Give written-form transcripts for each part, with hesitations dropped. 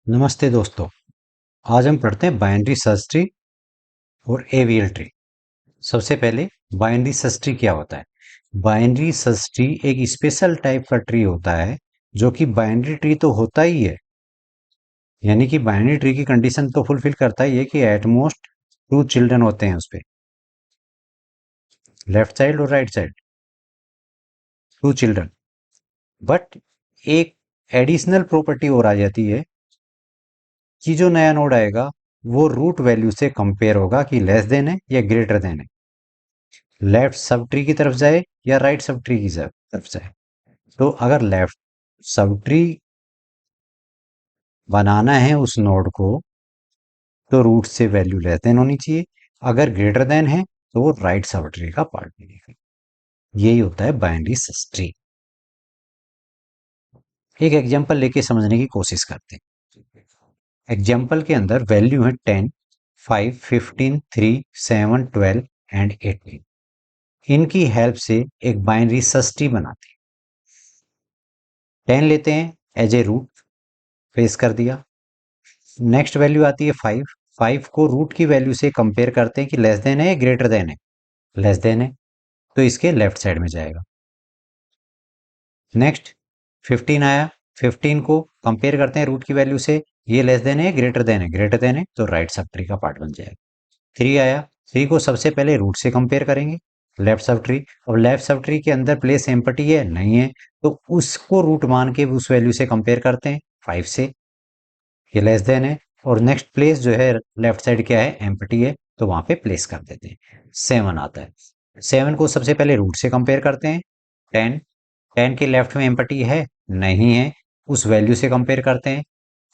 नमस्ते दोस्तों। आज हम पढ़ते हैं बाइनरी सर्च ट्री और एवीएल ट्री। सबसे पहले बाइनरी सर्च ट्री क्या होता है? बाइनरी सर्च ट्री एक स्पेशल टाइप का ट्री होता है जो कि बाइनरी ट्री तो होता ही है, यानी कि बाइनरी ट्री की कंडीशन तो फुलफिल करता ही है कि एटमोस्ट टू चिल्ड्रन होते हैं उस पे, लेफ्ट साइड और right side, two children. But एक एडिशनल प्रॉपर्टी और आ जाती है कि जो नया नोड आएगा वो रूट वैल्यू से कंपेयर होगा कि लेस देन है या ग्रेटर देन है, लेफ्ट सब ट्री की तरफ जाए या राइट सब ट्री की तरफ जाए। तो अगर लेफ्ट सब ट्री बनाना है उस नोड को तो रूट से वैल्यू लेस देन होनी चाहिए, अगर ग्रेटर देन है तो वो राइट सब ट्री का पार्ट बनेगा। यही होता है बाइनरी सर्च ट्री। एक एग्जांपल लेके समझने की कोशिश करते हैं। एग्जांपल के अंदर वैल्यू है 10, 5, 15, 3, 7, 12 एंड 18। इनकी हेल्प से एक बाइनरी सर्च ट्री बनाते हैं। 10 लेते हैं एज ए रूट, फेस कर दिया। नेक्स्ट वैल्यू आती है 5। 5 को रूट की वैल्यू से कंपेयर करते हैं कि लेस देन है या ग्रेटर देन है। लेस देन है तो इसके लेफ्ट साइड में जाएगा। नेक्स्ट 15 आया। 15 को कंपेयर करते हैं रूट की वैल्यू से, ये लेस देन है ग्रेटर देन है, ग्रेटर देन है तो राइट सब ट्री का पार्ट बन जाएगा। 3 आया। 3 को सबसे पहले रूट से कंपेयर करेंगे, लेफ्ट सब ट्री। और लेफ्ट सब ट्री के अंदर प्लेस एम्प्टी है नहीं है, तो उसको रूट मान के उस वैल्यू से कंपेयर करते हैं 5 से, ये लेस देन है। और नेक्स्ट प्लेस जो है लेफ्ट साइड क्या है, एम्प्टी है, तो वहां पे प्लेस कर देते हैं। 7 आता है। 7 को सबसे पहले रूट से कंपेयर करते हैं। 10, 10 के लेफ्ट में एम्प्टी है नहीं है, उस वैल्यू से कंपेयर करते हैं।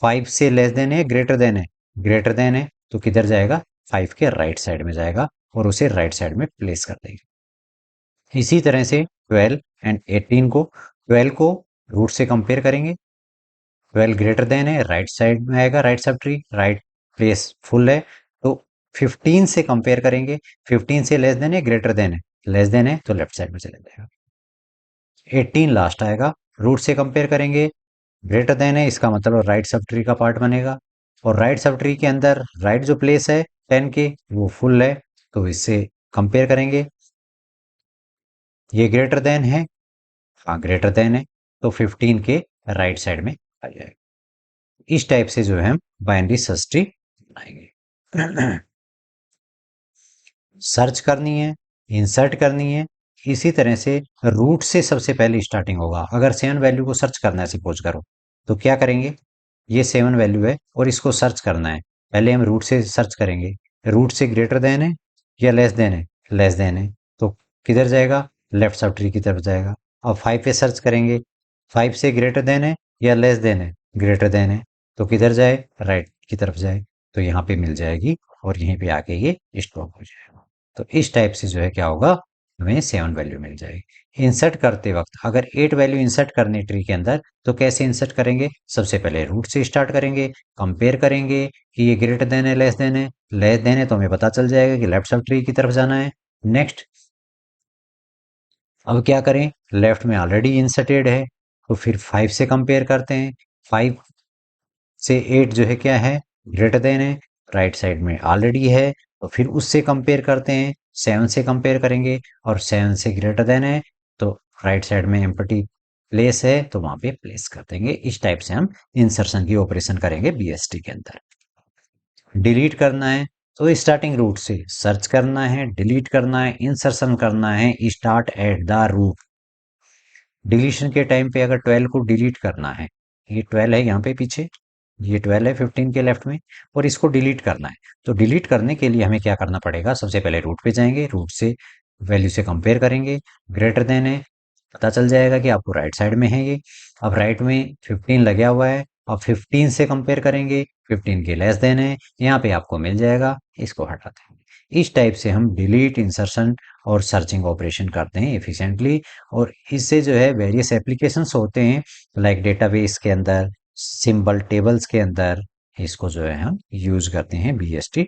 5 से लेस देन है ग्रेटर देन है, ग्रेटर देन है तो किधर जाएगा, 5 के राइट साइड में जाएगा और उसे राइट साइड में प्लेस कर देंगे। इसी तरह से 12 एंड 18 को, 12 को रूट से कंपेयर करेंगे, 12 ग्रेटर देन है, राइट साइड में आएगा, right sub tree, right place full है। तो 15 से कंपेयर करेंगे, 15 से लेस देन है ग्रेटर देन है, लेस देन है तो लेफ्ट साइड में चले जाएगा। 18 लास्ट आएगा, रूट से कंपेयर करेंगे, ग्रेटर देन है, इसका मतलब राइट सब ट्री का पार्ट बनेगा। और राइट सब ट्री के अंदर राइट जो प्लेस है 10 के वो फुल है, तो इससे कंपेयर करेंगे, ये ग्रेटर देन है, हाँ ग्रेटर देन है, तो 15 के राइट साइड में आ जाएगा। इस टाइप से जो है हम बाइनरी सर्च ट्री बनाएंगे। सर्च करनी है, इंसर्ट करनी है, इसी तरह से रूट से सबसे पहले स्टार्टिंग होगा। अगर 7 वैल्यू को सर्च करना है सपोज करो, तो क्या करेंगे, ये 7 वैल्यू है और इसको सर्च करना है, पहले हम रूट से सर्च करेंगे। रूट से ग्रेटर देन है या लेस देन है, लेस देन है तो किधर जाएगा, लेफ्ट सब ट्री की तरफ जाएगा। अब 5 पे सर्च करेंगे, 5 से ग्रेटर देन है या लेस देन है, ग्रेटर देन है तो किधर जाए, राइट की तरफ जाए, तो यहाँ पे मिल जाएगी और यहीं पे आके ये स्टॉप हो जाएगा। तो इस टाइप से जो है क्या होगा, हमें 7 वैल्यू मिल जाएगी। इंसर्ट करते वक्त अगर 8 वैल्यू इंसर्ट करनी ट्री के अंदर तो कैसे इंसर्ट करेंगे, सबसे पहले रूट से स्टार्ट करेंगे, कंपेयर करेंगे कि ये ग्रेटर देन है लेस देन है, लेस देन है तो हमें पता चल जाएगा कि लेफ्ट सब ट्री की तरफ जाना है। नेक्स्ट अब क्या करें, लेफ्ट में ऑलरेडी इंसर्टेड है तो फिर 5 से कंपेयर करते हैं। 5 से 8 जो है क्या है, ग्रेटर देन है, राइट साइड में ऑलरेडी है तो फिर उससे कंपेयर करते हैं। 7 से कंपेयर करेंगे और 7 से ग्रेटर देन है तो राइट साइड में एम्प्टी प्लेस है तो वहां पे प्लेस कर देंगे। इस टाइप से हम इंसर्शन की ऑपरेशन करेंगे बीएसटी के अंदर। डिलीट करना है तो स्टार्टिंग रूट से सर्च करना है, डिलीट करना है, इंसर्शन करना है, start at the root. Deletion के टाइम पे अगर 12 को डिलीट करना है, ये 12 है यहाँ पे पीछे, ये 12 है 15 के लेफ्ट में, और इसको डिलीट करना है, तो डिलीट करने के लिए हमें क्या करना पड़ेगा, सबसे पहले रूट पे जाएंगे, रूट से वैल्यू से कंपेयर करेंगे, ग्रेटर देन है, पता चल जाएगा कि आपको राइट साइड में है ये। अब राइट में 15 लगा हुआ है, अब 15 से कंपेयर करेंगे, 15 के लेस देन है, यहाँ पे आपको मिल जाएगा, इसको हटा देंगे। इस टाइप से हम डिलीट, इंसर्शन और सर्चिंग ऑपरेशन करते हैं एफिशिएंटली। और इससे जो है वेरियस एप्लीकेशंस होते हैं, लाइक डेटाबेस के अंदर, सिंबल टेबल्स के अंदर, इसको जो है हम यूज करते हैं बीएसटी।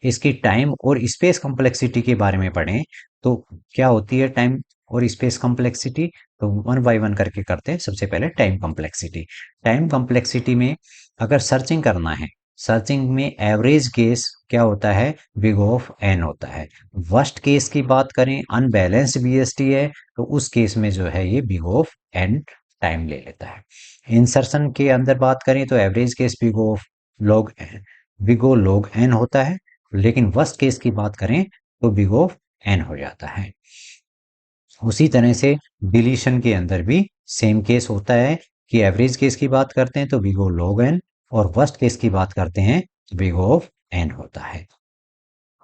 इसकी टाइम और स्पेस कॉम्प्लेक्सिटी के बारे में पढ़ें तो क्या होती है टाइम और स्पेस कॉम्प्लेक्सिटी, तो वन बाय वन करके करते हैं। सबसे पहले टाइम कम्प्लेक्सिटी में अगर सर्चिंग करना है, सर्चिंग में एवरेज केस क्या होता है, बिग ऑफ एन होता है। वर्स्ट केस की बात करें, अनबैलेंस्ड बीएसटी है, तो उस केस में जो है ये बिग ऑफ एन टाइम ले लेता है। इंसर्शन के अंदर बात करें तो average case big O log N, big O log N होता है, लेकिन वर्स्ट केस की बात करें तो बिग ऑफ एन हो जाता है। उसी तरह से डिलीशन के अंदर भी सेम केस होता है कि एवरेज केस की बात करते हैं तो बिग ओ लॉग एन, और वर्स्ट केस की बात करते हैं तो बिग ऑफ एन होता है।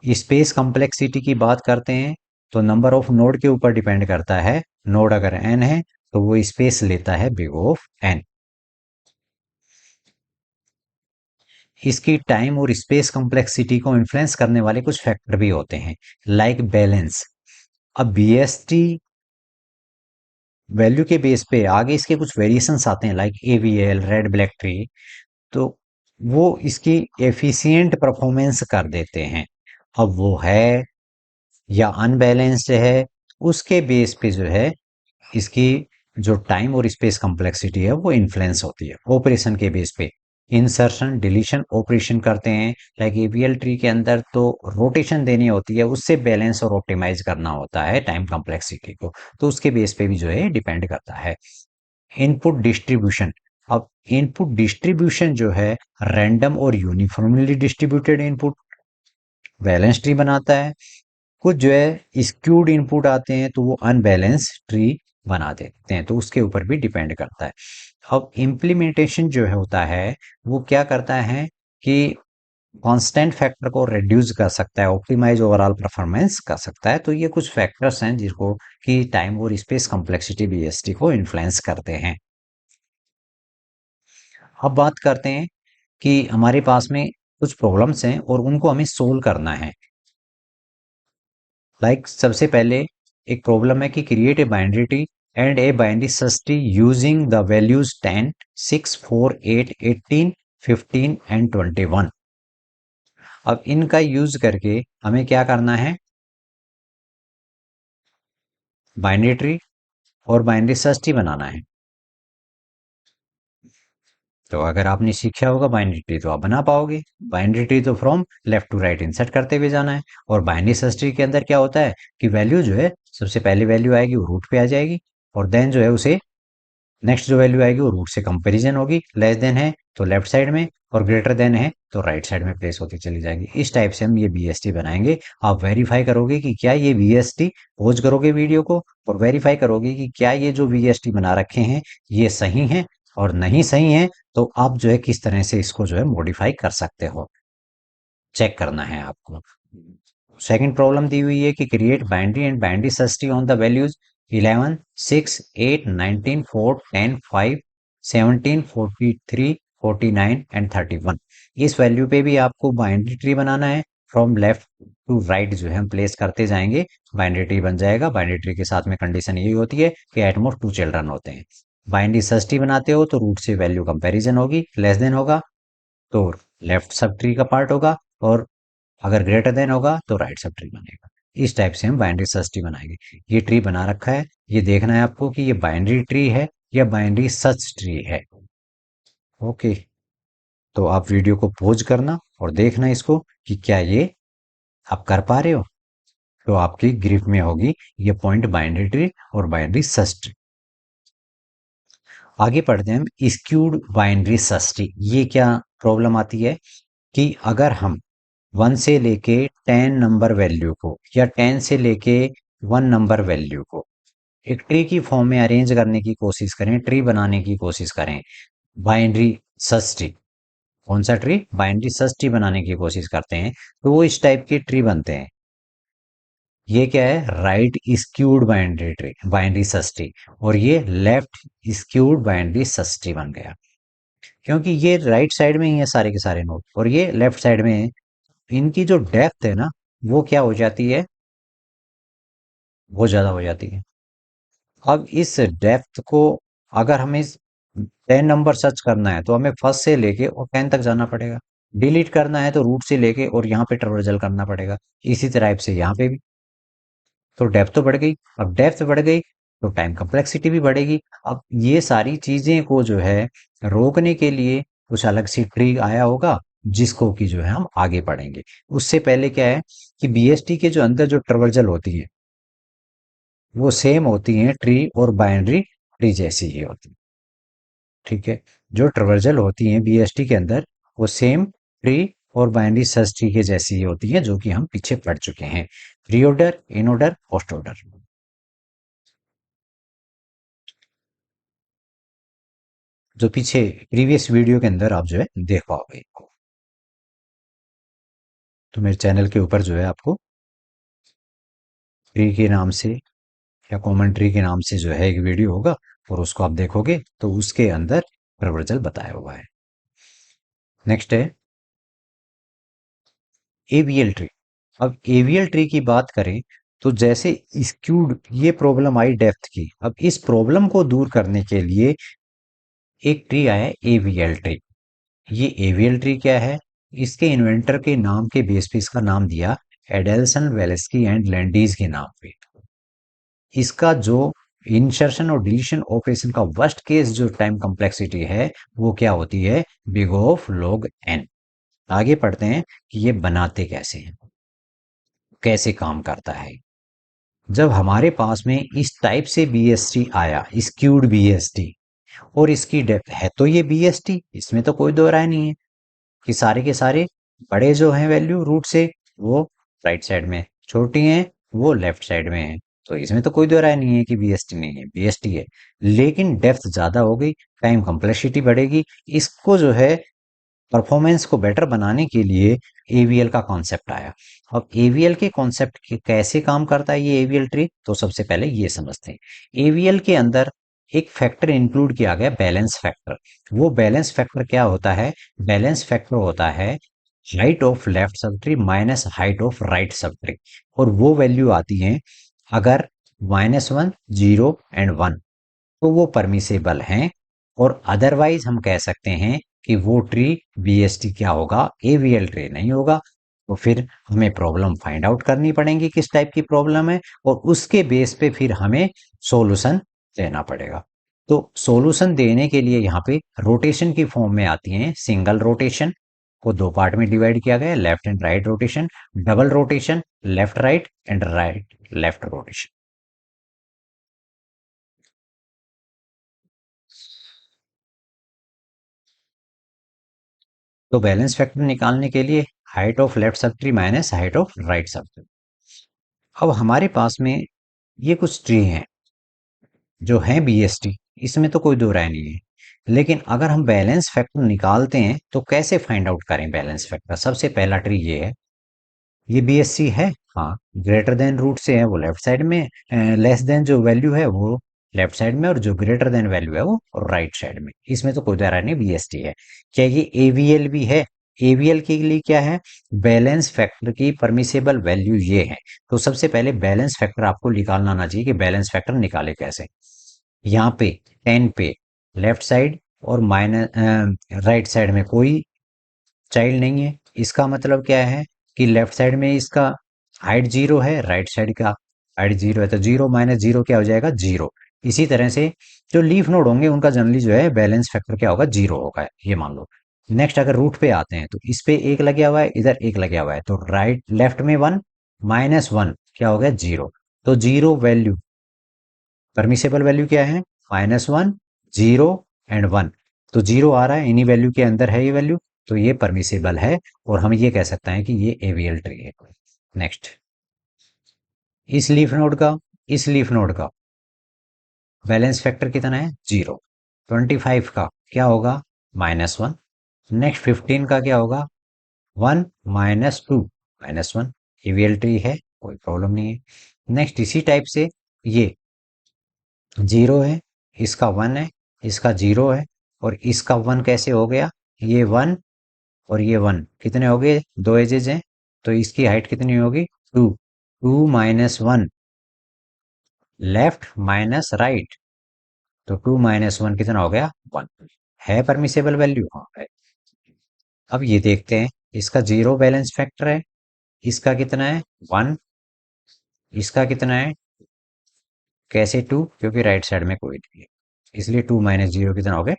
स्पेस कॉम्प्लेक्सिटी की बात करते हैं तो नंबर ऑफ नोड के ऊपर डिपेंड करता है। नोड अगर एन है तो वो स्पेस लेता है बिग ऑफ एन। इसकी टाइम और स्पेस कॉम्प्लेक्सिटी को इन्फ्लुएंस करने वाले कुछ फैक्टर भी होते हैं, लाइक बैलेंस। अब बीएसटी वैल्यू के बेस पे आगे इसके कुछ वेरिएशंस आते हैं, like AVL, red black tree, तो वो इसकी एफिशिएंट परफॉर्मेंस कर देते हैं। अब वो है या अनबैलेंस्ड है, उसके बेस पे जो है इसकी जो टाइम और स्पेस कॉम्प्लेक्सिटी है वो इन्फ्लुएंस होती है ऑपरेशन के बेस पे। इंसर्शन डिलीशन ऑपरेशन करते हैं, लाइक एवीएल ट्री के अंदर तो रोटेशन देनी होती है, उससे बैलेंस और ऑप्टिमाइज करना होता है टाइम कॉम्प्लेक्सिटी को, तो उसके बेस पे भी जो है डिपेंड करता है। Input distribution. अब इनपुट डिस्ट्रीब्यूशन जो है रैंडम और uniformly distributed input balance tree बनाता है। कुछ जो है स्क्यूड इनपुट आते हैं तो वो अनबैलेंस ट्री बना देते हैं, तो उसके ऊपर भी डिपेंड करता है। अब इम्प्लीमेंटेशन जो है होता है वो क्या करता है कि कांस्टेंट फैक्टर को रिड्यूस कर सकता है, ऑप्टिमाइज ओवरऑल परफॉर्मेंस कर सकता है। तो ये कुछ फैक्टर्स हैं जिसको कि टाइम और स्पेस कॉम्प्लेक्सिटी बीएसटी को इन्फ्लुएंस करते हैं। अब बात करते हैं कि हमारे पास में कुछ प्रॉब्लम्स हैं और उनको हमें सोल्व करना है। सबसे पहले एक प्रॉब्लम है कि create a binary tree and a binary search tree using the values 10, 6, 4, 8, 18, 15 and 21। अब इनका यूज करके हमें क्या करना है, बाइनरी ट्री और बाइनरी सर्च ट्री बनाना है। तो अगर आपने सीखा होगा बाइनरी ट्री तो आप बना पाओगे। बाइनरी ट्री तो from left to right insert करते हुए जाना है, और बाइनरी सर्च ट्री के अंदर क्या होता है कि वैल्यू जो है सबसे पहली वैल्यू आएगी वो रूट पे आ जाएगी, और देन जो है उसे नेक्स्ट जो वैल्यू आएगी वो रूट से कंपैरिजन होगी। लेस देन है तो लेफ्ट साइड में, और ग्रेटर देन है तो राइट साइड में प्लेस होती चली जाएगी। इस टाइप से हम ये बीएसटी बनाएंगे। आप वेरीफाई करोगे कि क्या ये बीएसटी, पॉज करोगे वीडियो को और वेरीफाई करोगे कि क्या ये जो बीएसटी बना रखे हैं ये सही है, और नहीं सही है तो आप जो है किस तरह से इसको जो है मॉडिफाई कर सकते हो, चेक करना है आपको। सेकंड प्रॉब्लम दी हुई है कि create binary and binary search tree on the values 11, 6, 8, 19, 4, 10, 5, 17, 43, 49 and 31। इस वैल्यू पे भी आपको बाइनरी ट्री बनाना है। फ्रॉम लेफ्ट टू राइट जो है हम प्लेस करते जाएंगे, बाइनरी ट्री बन जाएगा। बाइनरी ट्री के साथ में कंडीशन यही होती है कि एट मोस्ट 2 चिल्ड्रन होते हैं। बाइनरी सर्च ट्री बनाते हो तो रूट से वैल्यू कंपैरिजन होगी, लेस देन होगा तो लेफ्ट सब ट्री का पार्ट होगा, और अगर ग्रेटर देन होगा तो राइट सब ट्री बनेगा। इस टाइप से हम बाइनरी सर्च ट्री बनाएंगे। ये ट्री बना रखा है, ये देखना है आपको कि ये बाइनरी ट्री है या बाइनरी सर्च ट्री है। ओके, तो आप वीडियो को पॉज करना और देखना इसको कि क्या ये आप कर पा रहे हो, तो आपकी ग्रिप में होगी ये पॉइंट बाइनरी ट्री और बाइनरी सर्च ट्री। आगे पढ़ते हैं हम स्क्यूड बाइनरी सर्च ट्री। ये क्या प्रॉब्लम आती है कि अगर हम 1 से लेके 10 नंबर वैल्यू को या 10 से लेके 1 नंबर वैल्यू को एक ट्री की फॉर्म में अरेंज करने की कोशिश करें, ट्री बनाने की कोशिश करें, बाइनरी सर्च ट्री। कौन सा ट्री? बाइनरी सर्च ट्री बनाने की कोशिश करते हैं तो वो इस टाइप के ट्री बनते हैं। ये क्या है? Right skewed binary tree, binary search tree, और ये left skewed binary search tree बन गया, क्योंकि ये राइट साइड में ही है सारे के सारे नोड और ये लेफ्ट साइड में है। इनकी जो डेप्थ है ना वो क्या हो जाती है, बहुत ज्यादा हो जाती है। अब इस डेप्थ को अगर हमें 10 नंबर सर्च करना है तो हमें फर्स्ट से लेके और 10 तक जाना पड़ेगा। डिलीट करना है तो रूट से लेके और यहाँ पे ट्रेवर्सल करना पड़ेगा। इसी तरह से यहाँ पे भी तो डेप्थ तो बढ़ गई। अब डेप्थ बढ़ गई तो टाइम कम्प्लेक्सिटी भी बढ़ेगी। अब ये सारी चीजें को जो है रोकने के लिए कुछ अलग सी ट्री आया होगा, जिसको कि जो है हम आगे पढ़ेंगे। उससे पहले क्या है कि बीएसटी के जो अंदर जो ट्रवर्जल होती है वो सेम होती हैं ट्री और बाइनरी ट्री जैसी ही होती है। ठीक है, जो ट्रवर्जल होती हैं बीएसटी के अंदर वो सेम ट्री और बाइनरी सर्च ट्री के जैसी ही होती हैं, जो कि हम पीछे पढ़ चुके हैं। Pre order, in order, post order, जो पीछे प्रीवियस वीडियो के अंदर आप जो है देख पाओगे इनको। तो मेरे चैनल के ऊपर जो है आपको ट्री के नाम से या कॉमन ट्री के नाम से जो है एक वीडियो होगा, और उसको आप देखोगे तो उसके अंदर ट्रवर्जल बताया हुआ है। नेक्स्ट है एवीएल ट्री। अब एवीएल ट्री की बात करें तो जैसे स्क्यूड ये प्रॉब्लम आई डेप्थ की, अब इस प्रॉब्लम को दूर करने के लिए एक ट्री आया एवीएल ट्री। ये एवीएल ट्री क्या है? इसके इन्वेंटर के नाम के बेस पे इसका नाम दिया एडेल्सन वेलेस्की एंड लैंडीज के नाम पे। इसका जो इंसर्शन और डिलीशन ऑपरेशन का वर्स्ट केस जो टाइम कॉम्प्लेक्सिटी है वो क्या होती है? Big O log N. आगे पढ़ते हैं कि ये बनाते कैसे हैं, कैसे काम करता है। जब हमारे पास में इस टाइप से बीएसटी आया, स्क्यूड बीएसटी, और इसकी डेप्थ है तो ये बीएसटी, इसमें तो कोई दो राय नहीं है कि सारे के सारे बड़े जो हैं वैल्यू रूट से वो राइट साइड में, छोटी हैं वो लेफ्ट साइड में है। तो इसमें तो कोई दो राय नहीं है कि बीएसटी नहीं है, बीएसटी है। लेकिन डेप्थ ज्यादा हो गई, टाइम कम्प्लेक्सिटी बढ़ेगी। इसको जो है परफॉर्मेंस को बेटर बनाने के लिए एवीएल का कॉन्सेप्ट आया। अब एवीएल के कॉन्सेप्ट के कैसे काम करता है ये एवीएल ट्री, तो सबसे पहले ये समझते हैं। एवीएल के अंदर एक फैक्टर इंक्लूड किया गया, बैलेंस फैक्टर। वो बैलेंस फैक्टर क्या होता है? बैलेंस फैक्टर होता है height of left sub tree minus height of right sub tree. और वो वैल्यू आती है अगर -1, 0 एंड 1, तो वो परमिसेबल हैं। और अदरवाइज हम कह सकते हैं कि वो ट्री बीएसटी क्या होगा? एवीएल ट्री नहीं होगा। तो फिर हमें प्रॉब्लम फाइंड आउट करनी पड़ेगी किस टाइप की प्रॉब्लम है, और उसके बेस पे फिर हमें सॉल्यूशन देना पड़ेगा। तो सॉल्यूशन देने के लिए यहाँ पे रोटेशन की फॉर्म में आती हैं। सिंगल रोटेशन को दो पार्ट में डिवाइड किया गया है, left and right rotation. Double rotation, left right and right left rotation. तो बैलेंस फैक्टर निकालने के लिए height of left sub tree minus height of right sub tree. अब हमारे पास में ये कुछ ट्री हैं जो हैं बीएसटी, इसमें तो कोई दो राय नहीं है। लेकिन अगर हम बैलेंस फैक्टर निकालते हैं तो कैसे फाइंड आउट करें बैलेंस फैक्टर? सबसे पहला ट्री ये है, ये बीएससी है। हाँ, ग्रेटर देन रूट से है वो लेफ्ट साइड में, लेस देन जो वैल्यू है वो लेफ्ट साइड में, और जो ग्रेटर देन वैल्यू है वो राइट साइड में। इसमें तो कोई दरार नहीं, बीएसटी है। क्या ये एवीएल भी है? एवीएल के लिए क्या है? बैलेंस फैक्टर की परमिसेबल वैल्यू ये है। तो सबसे पहले बैलेंस फैक्टर आपको निकालना आना चाहिए कि बैलेंस फैक्टर निकाले कैसे। यहाँ पे 10 पे लेफ्ट साइड और माइनस राइट साइड में कोई चाइल्ड नहीं है। इसका मतलब क्या है कि लेफ्ट साइड में इसका हाइट 0 है, राइट साइड का हाइट 0 है, तो 0 माइनस 0 क्या हो जाएगा? 0। इसी तरह से जो लीफ नोड होंगे उनका जनरली जो है बैलेंस फैक्टर क्या होगा? 0 होगा, ये मान लो। नेक्स्ट अगर रूट पे आते हैं तो इस पे एक लगा हुआ है, इधर एक लगा हुआ है, तो राइट लेफ्ट में 1 माइनस 1 क्या हो गया? 0। तो 0 वैल्यू, परमिसेबल वैल्यू क्या है? -1, 0 एंड 1। तो 0 आ रहा है, इन्हीं वैल्यू के अंदर है ये वैल्यू, तो ये परमिसेबल है। और हम ये कह सकते हैं कि ये एवीएल ट्री है। नेक्स्ट, इस लीफ नोड का बैलेंस फैक्टर कितना है? 0। 25 का क्या होगा? -1। नेक्स्ट 15 का क्या होगा? 1 -2 -1। एवीएल ट्री है, कोई प्रॉब्लम नहीं है। नेक्स्ट इसी टाइप से ये 0 है, इसका 1 है, इसका 0 है, और इसका 1 कैसे हो गया? ये 1 और ये 1 कितने हो गए? दो एजेस हैं, तो इसकी हाइट कितनी होगी? 2। 2 माइनस 1, लेफ्ट माइनस राइट, तो 2 माइनस 1 कितना हो गया? 1। है परमिसेबल वैल्यू? हाँ है। अब ये देखते हैं, इसका 0 बैलेंस फैक्टर है, इसका कितना है? 1, इसका कितना है? कैसे 2? क्योंकि राइट साइड में कोई नहीं है, इसलिए 2 माइनस 0 कितना हो गया?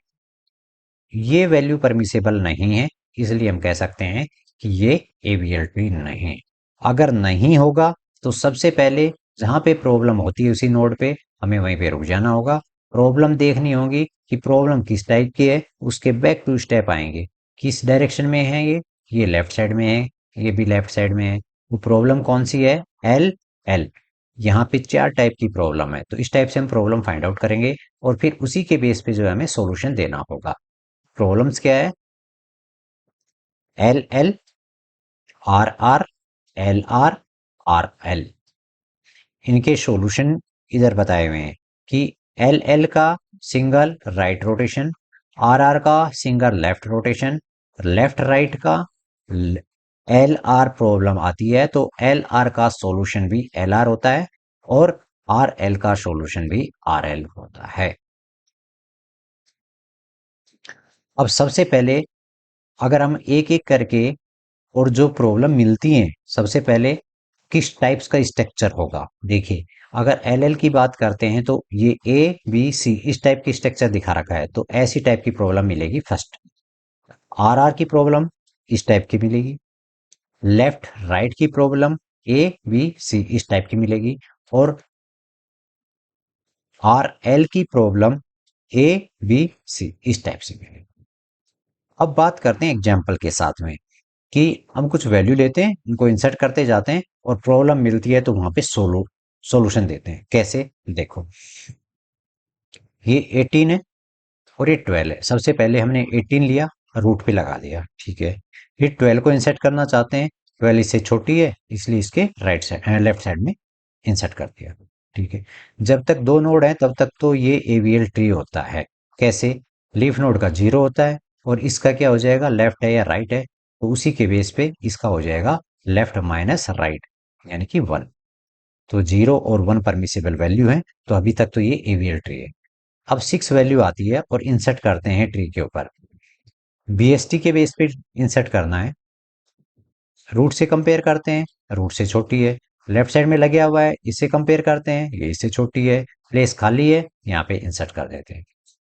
ये वैल्यू परमिसेबल नहीं है, इसलिए हम कह सकते हैं कि ये एवीएल ट्री नहीं है। अगर नहीं होगा तो सबसे पहले जहां पे प्रॉब्लम होती है उसी नोड पे हमें वहीं पे रुक जाना होगा। प्रॉब्लम देखनी होगी कि प्रॉब्लम किस टाइप की है, उसके बैक टू स्टेप आएंगे। किस डायरेक्शन में है ये लेफ्ट साइड में है, ये भी लेफ्ट साइड में है। वो प्रॉब्लम कौन सी है? L L. यहाँ पे 4 टाइप की प्रॉब्लम है, तो इस टाइप से हम प्रॉब्लम फाइंड आउट करेंगे और फिर उसी के बेस पे जो है हमें सॉल्यूशन देना होगा। प्रॉब्लम्स क्या है? L L, R R, L R, R L. इनके सॉल्यूशन इधर बताए हुए हैं कि एल एल का single right rotation, R R का single left rotation, left right का एल आर प्रॉब्लम आती है तो एल आर का सॉल्यूशन भी एल आर होता है और आर एल का सॉल्यूशन भी आर एल होता है। अब सबसे पहले अगर हम एक एक करके और जो प्रॉब्लम मिलती है, सबसे पहले किस टाइप्स का स्ट्रक्चर होगा देखिए। अगर एल एल की बात करते हैं तो ये ए बी सी इस टाइप की स्ट्रक्चर दिखा रखा है, तो ऐसी टाइप की प्रॉब्लम मिलेगी फर्स्ट। आर आर की प्रॉब्लम इस टाइप की मिलेगी। लेफ्ट राइट की प्रॉब्लम ए बी सी इस टाइप की मिलेगी। और आर एल की प्रॉब्लम ए बी सी इस टाइप से मिलेगी। अब बात करते हैं एग्जाम्पल के साथ में कि हम कुछ वैल्यू लेते हैं, उनको इंसर्ट करते जाते हैं और प्रॉब्लम मिलती है तो वहां पे सॉल्यूशन देते हैं। कैसे? देखो, ये 18 है और ये 12 है। सबसे पहले हमने 18 लिया, रूट पे लगा दिया, ठीक है। फिर 12 को इंसर्ट करना चाहते हैं, 12 इससे छोटी है इसलिए इसके राइट साइड लेफ्ट साइड में इंसर्ट कर दिया, ठीक है। जब तक दो नोड है तब तक तो ये एवीएल ट्री होता है। कैसे? लीफ नोड का 0 होता है और इसका क्या हो जाएगा? लेफ्ट है या राइट है, तो उसी के बेस पे इसका हो जाएगा लेफ्ट माइनस राइट, यानी कि 1। तो 0 और 1 परमिसिबल वैल्यू है, तो अभी तक तो ये एवीएल ट्री है। अब 6 वैल्यू आती है और इंसर्ट करते हैं ट्री के ऊपर। बीएसटी के बेस पे इंसर्ट करना है, रूट से कंपेयर करते हैं, रूट से छोटी है। लेफ्ट साइड में लगे हुआ है, इससे कंपेयर करते हैं, ये इससे छोटी है। प्लेस खाली है, यहाँ पे इंसर्ट कर देते हैं।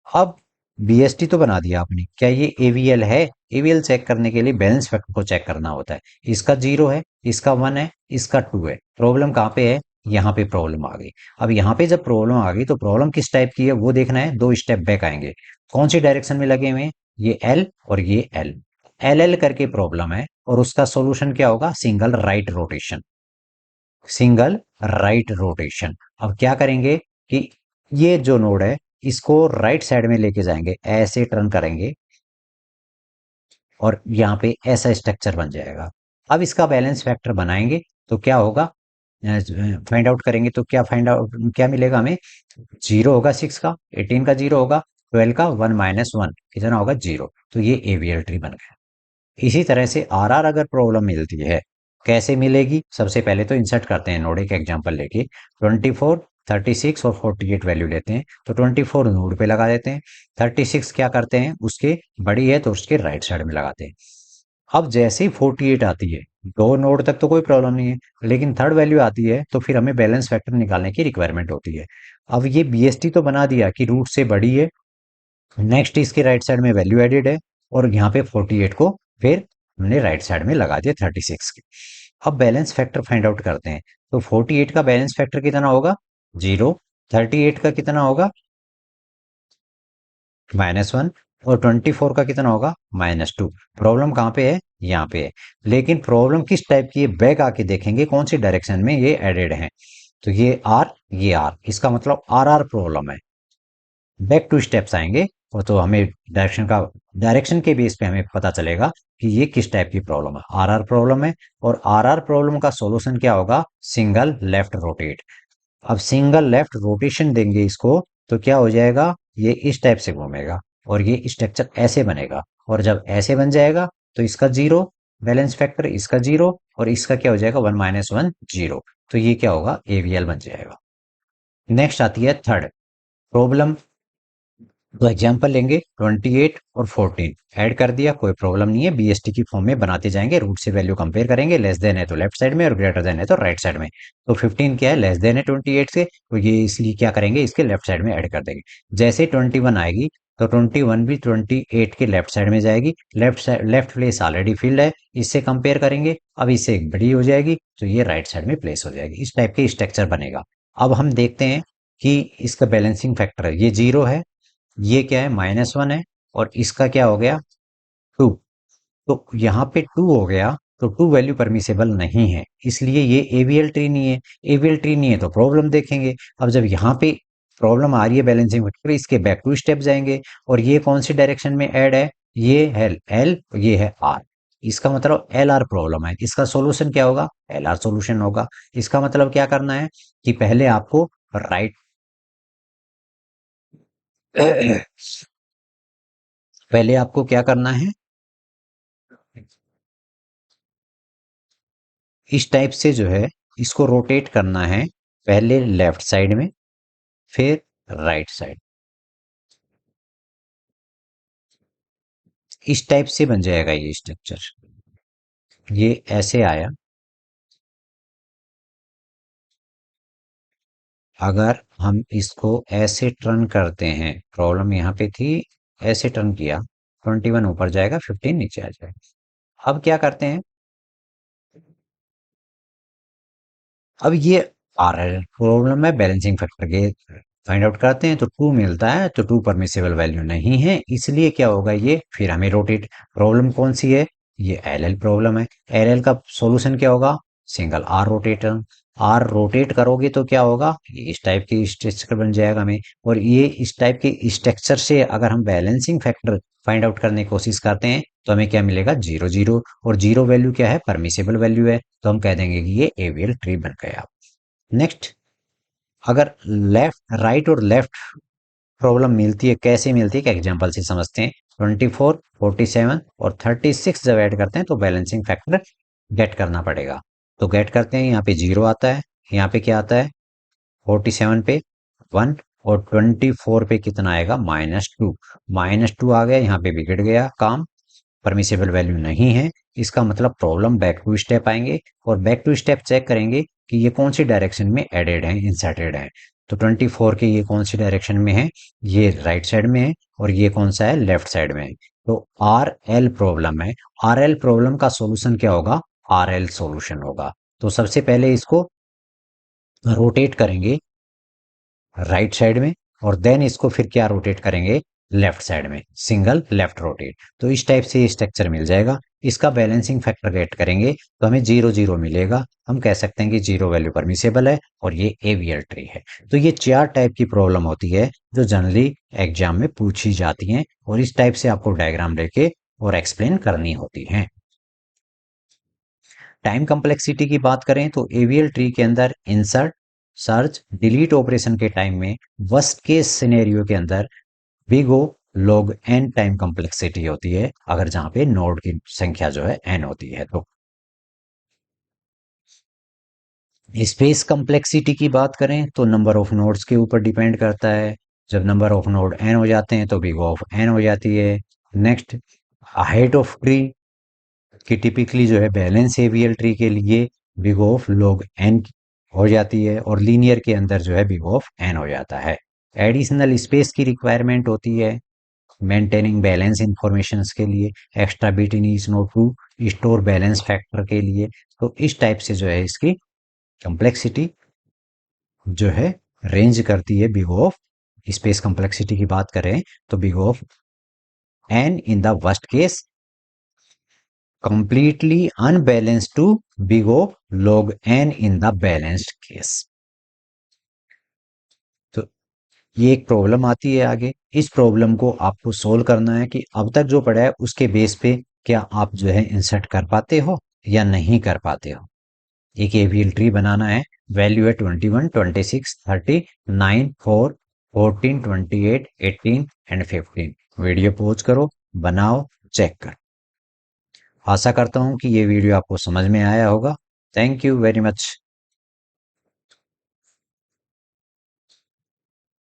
अब बीएसटी तो बना दिया आपने, क्या ये एवीएल है? एवीएल चेक करने के लिए बैलेंस फैक्टर को चेक करना होता है। इसका 0 है, इसका 1 है, इसका 2 है। प्रॉब्लम कहाँ पे है? यहाँ पे प्रॉब्लम आ गई। अब यहाँ पे जब प्रॉब्लम आ गई तो प्रॉब्लम किस टाइप की है वो देखना है। 2 स्टेप बैक आएंगे, कौन सी डायरेक्शन में लगे हुए हैं? ये एल और ये एल। एल एल करके प्रॉब्लम है और उसका सॉल्यूशन क्या होगा? Single right rotation, single right rotation. अब क्या करेंगे कि ये जो नोड है इसको राइट साइड में लेके जाएंगे, ऐसे टर्न करेंगे और यहाँ पे ऐसा स्ट्रक्चर बन जाएगा। अब इसका बैलेंस फैक्टर बनाएंगे तो क्या होगा? फाइंड आउट करेंगे तो क्या फाइंड आउट क्या मिलेगा हमें? 0 होगा 6 का, 18 का 0 होगा, 12 का 1 माइनस 1 कितना होगा? 0। तो ये एवीएल ट्री बन गया। इसी तरह से आर आर अगर प्रॉब्लम मिलती है, कैसे मिलेगी? सबसे पहले तो इंसर्ट करते हैं, नोड एक एग्जांपल लेके 24, 36 और 48 वैल्यू लेते हैं, तो 24 नोड पे लगा देते हैं। 36 क्या करते हैं, उसके बड़ी है तो उसके राइट साइड में लगाते हैं। अब जैसे ही 48 आती है, दो नोड तक तो कोई प्रॉब्लम नहीं है, लेकिन थर्ड वैल्यू आती है तो फिर हमें बैलेंस फैक्टर निकालने की रिक्वायरमेंट होती है। अब ये बीएसटी तो बना दिया कि रूट से बड़ी है, नेक्स्ट इसके राइट साइड में वैल्यू एडेड है और यहाँ पे 48 को फिर हमने राइट साइड में लगा दिया 36 के। अब बैलेंस फैक्टर फाइंड आउट करते हैं, तो 48 का बैलेंस फैक्टर कितना होगा? 0। 38 का कितना होगा? -1। और 24 का कितना होगा? -2। प्रॉब्लम कहाँ पे है? यहाँ पे है। लेकिन प्रॉब्लम किस टाइप की है? बैक आके देखेंगे कौन सी डायरेक्शन में ये एडेड है। तो ये आर, ये आर, इसका मतलब आर आर प्रॉब्लम है। बैक टू स्टेप्स आएंगे और तो हमें डायरेक्शन के बेस पे हमें पता चलेगा कि ये किस टाइप की प्रॉब्लम है। आर आर प्रॉब्लम है और आर आर प्रॉब्लम का सॉल्यूशन क्या होगा? Single left rotate. अब सिंगल लेफ्ट रोटेशन देंगे इसको तो क्या हो जाएगा? ये इस टाइप से घूमेगा और ये स्ट्रक्चर ऐसे बनेगा। और जब ऐसे बन जाएगा तो इसका 0 बैलेंस फैक्टर, इसका 0 और इसका क्या हो जाएगा? 1 माइनस 1 0। तो ये क्या होगा? एवीएल बन जाएगा। नेक्स्ट आती है थर्ड प्रॉब्लम। तो एग्जाम्पल लेंगे 28 और 14 ऐड कर दिया, कोई प्रॉब्लम नहीं है, बीएसटी की फॉर्म में बनाते जाएंगे, रूट से वैल्यू कंपेयर करेंगे, लेस देन है तो लेफ्ट साइड में और ग्रेटर देन है तो राइट साइड में। तो 15 क्या है, लेस देन है 28 से, तो ये इसलिए क्या करेंगे, इसके लेफ्ट साइड में ऐड कर देंगे। जैसे 21 आएगी तो 21 भी 28 के लेफ्ट साइड में जाएगी, left side left place already field है, इससे कंपेयर करेंगे, अब इससे एक बड़ी हो जाएगी तो ये राइट साइड में प्लेस हो जाएगी। इस टाइप के स्ट्रक्चर बनेगा। अब हम देखते हैं कि इसका बैलेंसिंग फैक्टर है, ये जीरो है, ये क्या है -1 है, और इसका क्या हो गया 2। तो यहाँ पे 2 हो गया, तो 2 वैल्यू परमिसेबल नहीं है, इसलिए ये एवीएल ट्री नहीं है। एवीएल ट्री नहीं है तो प्रॉब्लम देखेंगे। अब जब यहाँ पे प्रॉब्लम आ रही है बैलेंसिंग फैक्टर, इसके बैक टू स्टेप जाएंगे, और ये कौन सी डायरेक्शन में ऐड है, ये है एल, ये है आर। इसका मतलब एल आर प्रॉब्लम है, इसका सॉल्यूशन क्या होगा, एल आर सॉल्यूशन होगा। इसका मतलब क्या करना है कि पहले आपको राइट पहले आपको क्या करना है, इस टाइप से जो है इसको रोटेट करना है, पहले लेफ्ट साइड में, फिर राइट साइड, इस टाइप से बन जाएगा ये स्ट्रक्चर। ये ऐसे आया। अगर हम इसको ऐसे टर्न करते हैं, प्रॉब्लम यहाँ पे थी, ऐसे टर्न किया, 21 ऊपर जाएगा, 15 नीचे आ जाएगा। अब क्या करते हैं, अब ये आ रहा है प्रॉब्लम है बैलेंसिंग फैक्टर के, फाइंड आउट करते हैं तो 2 मिलता है, तो 2 परमिसेबल वैल्यू नहीं है, इसलिए क्या होगा, ये फिर हमें रोटेट। प्रॉब्लम कौन सी है, ये एल एल प्रॉब्लम है। एल एल का सॉल्यूशन क्या होगा, single R rotator. R rotate करोगे तो क्या होगा, ये इस टाइप की स्ट्रक्चर बन जाएगा हमें। और ये इस टाइप के स्ट्रक्चर से अगर हम बैलेंसिंग फैक्टर फाइंड आउट करने की कोशिश करते हैं तो हमें क्या मिलेगा, जीरो जीरो। और जीरो वैल्यू क्या है, परमिसेबल वैल्यू है, तो हम कह देंगे कि ये एवियल ट्री बन गया। नेक्स्ट, अगर लेफ्ट राइट और लेफ्ट प्रॉब्लम मिलती है, कैसे मिलती है, क्या एग्जांपल से समझते हैं। 24, 47 और 36 जब ऐड करते हैं तो बैलेंसिंग फैक्टर गेट करना पड़ेगा। तो गेट करते हैं, यहाँ पे जीरो आता है, यहाँ पे क्या आता है, 47 पे 1, और 24 पे कितना आएगा, -2। -2 आ गया, यहाँ पे बिगड़ गया काम, परमिसेबल वैल्यू नहीं है। इसका मतलब प्रॉब्लम बैक टू स्टेप आएंगे, और बैक टू स्टेप चेक करेंगे कि ये कौन सी डायरेक्शन में एडेड है, इंसर्टेड है। तो 24 के ये कौन सी डायरेक्शन में है, ये राइट साइड में है, और ये कौन सा है, लेफ्ट साइड में है। तो आर एल प्रॉब्लम है, आर एल प्रॉब्लम का सॉल्यूशन क्या होगा, आर एल सॉल्यूशन होगा। तो सबसे पहले इसको रोटेट करेंगे राइट साइड में, और देन इसको फिर क्या रोटेट करेंगे, लेफ्ट साइड में, सिंगल लेफ्ट रोटेट। तो इस टाइप से ये स्ट्रक्चर मिल जाएगा। इसका बैलेंसिंग फैक्टर गेट करेंगे तो हमें जीरो जीरो मिलेगा। हम कह सकते हैं कि जीरो वैल्यू परमिसेबल है, और ये एवियल ट्री है। तो ये चार टाइप की प्रॉब्लम होती है जो जनरली एग्जाम में पूछी जाती हैं, और इस टाइप से आपको डायग्राम लेके और एक्सप्लेन करनी होती हैं। टाइम कम्प्लेक्सिटी की बात करें तो एवीएल ट्री के अंदर इंसर्ट, सर्च, डिलीट ऑपरेशन के टाइम में वर्स्ट केस सिनेरियो के अंदर big O log n time complexity होती है, अगर जहां पे नोड की संख्या जो है n होती है। तो स्पेस कम्प्लेक्सिटी की बात करें तो नंबर ऑफ नोड्स के ऊपर डिपेंड करता है। जब नंबर ऑफ नोड n हो जाते हैं तो बिग ऑफ n हो जाती है। नेक्स्ट, हाइट ऑफ ट्री कि टिपिकली जो है बैलेंस एवियल ट्री के लिए बिग ऑफ log n हो जाती है, और लीनियर के अंदर जो है बिग ऑफ n हो जाता है। एडिशनल स्पेस की रिक्वायरमेंट होती है मेंटेनिंग बैलेंस इंफॉर्मेशन के लिए, extra bit in each node to store balance factor के लिए। तो इस टाइप से जो है इसकी कम्प्लेक्सिटी जो है रेंज करती है बिग ऑफ। स्पेस कम्प्लेक्सिटी की बात करें तो big of n in the worst case, completely unbalanced to big O log n in the balanced case। तो ये एक प्रॉब्लम आती है आगे। इस प्रॉब्लम को आपको सोल्व करना है कि अब तक जो पढ़ा है उसके बेस पे क्या आप जो है इंसर्ट कर पाते हो या नहीं कर पाते हो। एक एवीएल ट्री बनाना है, वैल्यू है 21, 26, 30, 9, 4, 14, 28, 18 एंड 15। वीडियो पॉज करो, बनाओ, चेक करो। आशा करता हूँ कि ये वीडियो आपको समझ में आया होगा। Thank you very much.